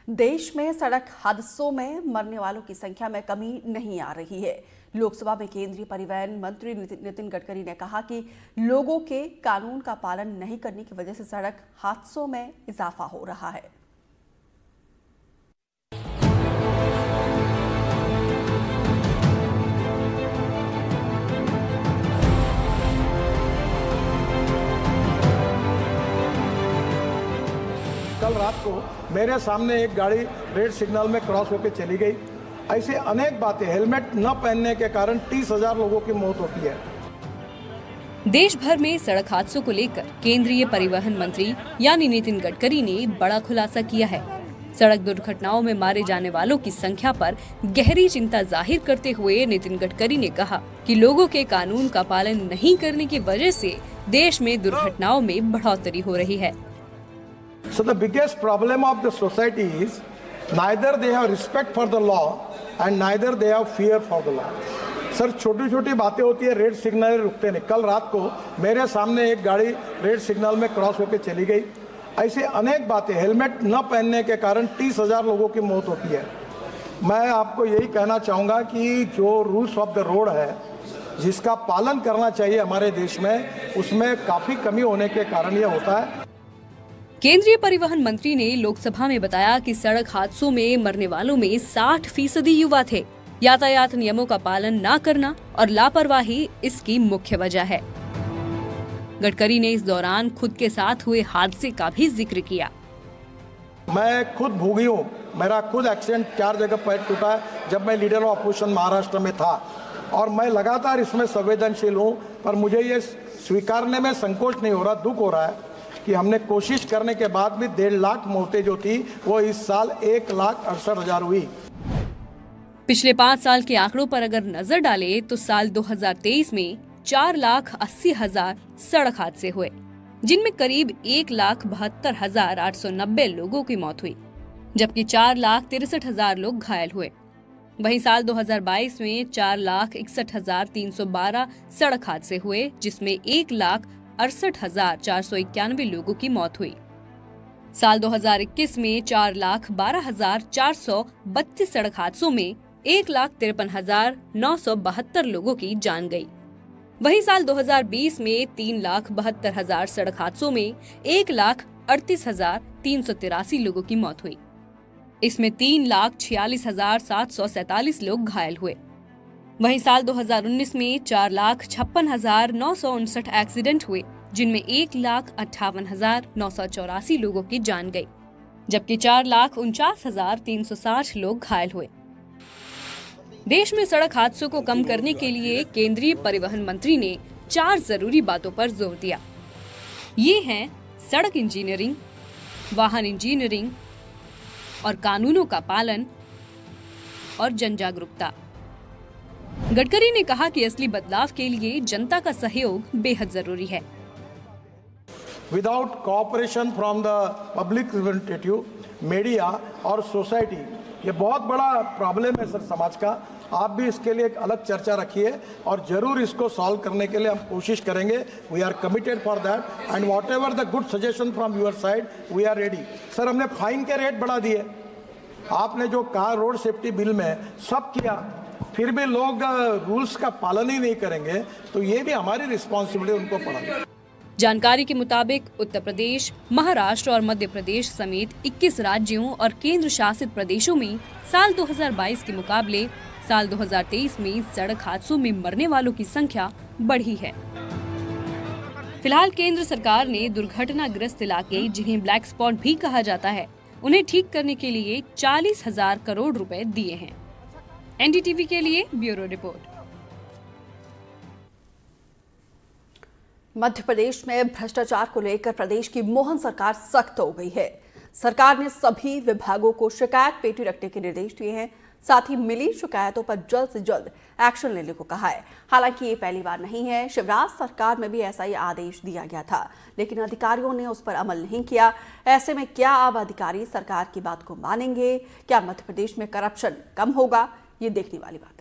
देश में सड़क हादसों में मरने वालों की संख्या में कमी नहीं आ रही है। लोकसभा में केंद्रीय परिवहन मंत्री नितिन गडकरी ने कहा कि लोगों के कानून का पालन नहीं करने की वजह से सड़क हादसों में इजाफा हो रहा है। कल रात को मेरे सामने एक गाड़ी रेड सिग्नल में क्रॉस होकर चली गई। ऐसे अनेक बातें, हेलमेट न पहनने के कारण 30,000 लोगों की मौत होती है। देश भर में सड़क हादसों को लेकर केंद्रीय परिवहन मंत्री यानी नितिन गडकरी ने बड़ा खुलासा किया है। सड़क दुर्घटनाओं में मारे जाने वालों की संख्या पर गहरी चिंता जाहिर करते हुए नितिन गडकरी ने कहा कि लोगों के कानून का पालन नहीं करने की वजह से देश में दुर्घटनाओं में बढ़ोतरी हो रही है। So the biggest problem of the society is neither they have respect for the law and neither they have fear for the law. Sir, छोटी छोटी बातें होती है, रेड सिग्नल रुकते नहीं। कल रात को मेरे सामने एक गाड़ी रेड सिग्नल में क्रॉस होकर चली गई। ऐसे अनेक बातें, हेलमेट न पहनने के कारण 30,000 लोगों की मौत होती है। मैं आपको यही कहना चाहूँगा कि जो रूल्स ऑफ द रोड है, जिसका पालन करना चाहिए हमारे देश में, उसमें काफ़ी कमी होने के कारण यह होता है। केंद्रीय परिवहन मंत्री ने लोकसभा में बताया कि सड़क हादसों में मरने वालों में 60% युवा थे। यातायात नियमों का पालन न करना और लापरवाही इसकी मुख्य वजह है। गडकरी ने इस दौरान खुद के साथ हुए हादसे का भी जिक्र किया। मैं खुद भोगी हूँ, मेरा खुद एक्सीडेंट 4 जगह पैर टूटा है जब मैं लीडर ऑफ अपोजिशन महाराष्ट्र में था, और मैं लगातार इसमें संवेदनशील हूँ। पर मुझे ये स्वीकारने में संकोच नहीं हो रहा, दुख हो रहा है कि हमने कोशिश करने के बाद भी 1.5 लाख मौतें जो थी वो इस साल 1,68,000 हुई। पिछले 5 साल के आंकड़ों पर अगर नजर डालें तो साल 2023 में 4,80,000 सड़क हादसे हुए, जिनमें करीब 1,72,890 लोगों की मौत हुई, जबकि 4,63,000 लोग घायल हुए। वहीं साल 2022 में 4,61,312 सड़क हादसे हुए, जिसमें 1,68,491 लोगों की मौत हुई। साल 2021 में 4,12,432 सड़क हादसों में 1,53,972 लोगों की जान गई। वहीं साल 2020 में 3,72,000 सड़क हादसों में 1,38,383 लोगों की मौत हुई। इसमें 3,46,747 लोग घायल हुए। वहीं साल 2019 में 4,56,959 एक्सीडेंट हुए, जिनमें 1,58,984 लोगों की जान गई, जबकि 4,49,360 लोग घायल हुए। देश में सड़क हादसों को कम करने के लिए केंद्रीय परिवहन मंत्री ने 4 जरूरी बातों पर जोर दिया। ये हैं सड़क इंजीनियरिंग, वाहन इंजीनियरिंग और कानूनों का पालन और जन जागरूकता। गडकरी ने कहा कि असली बदलाव के लिए जनता का सहयोग बेहद जरूरी है। Without cooperation from the public representative, media और सोसाइटी, ये बहुत बड़ा प्रॉब्लम है सर समाज का। आप भी इसके लिए एक अलग चर्चा रखिए और जरूर इसको सॉल्व करने के लिए हम कोशिश करेंगे। We are committed for that and whatever the good suggestion from your side, we are ready. Sir, हमने फाइन के रेट बढ़ा दिए। आपने जो कहा रोड सेफ्टी बिल में सब किया, फिर भी लोग रूल्स का पालन ही नहीं करेंगे, तो ये भी हमारी रिस्पॉन्सिबिलिटी उनको पढ़ाना। जानकारी के मुताबिक उत्तर प्रदेश, महाराष्ट्र और मध्य प्रदेश समेत 21 राज्यों और केंद्र शासित प्रदेशों में साल 2022 के मुकाबले साल 2023 में सड़क हादसों में मरने वालों की संख्या बढ़ी है। फिलहाल केंद्र सरकार ने दुर्घटनाग्रस्त इलाके, जिन्हें ब्लैक स्पॉट भी कहा जाता है, उन्हें ठीक करने के लिए 40,000 करोड़ रुपए दिए हैं। एनडीटीवी के लिए ब्यूरो रिपोर्ट। मध्य प्रदेश में भ्रष्टाचार को लेकर प्रदेश की मोहन सरकार सख्त हो गई है। सरकार ने सभी विभागों को शिकायत पेटी रखने के निर्देश दिए हैं। साथ ही मिली शिकायतों पर जल्द से जल्द एक्शन लेने को कहा है। हालांकि ये पहली बार नहीं है, शिवराज सरकार में भी ऐसा ही आदेश दिया गया था, लेकिन अधिकारियों ने उस पर अमल नहीं किया। ऐसे में क्या अब अधिकारी सरकार की बात को मानेंगे? क्या मध्य प्रदेश में करप्शन कम होगा? ये देखने वाली बात।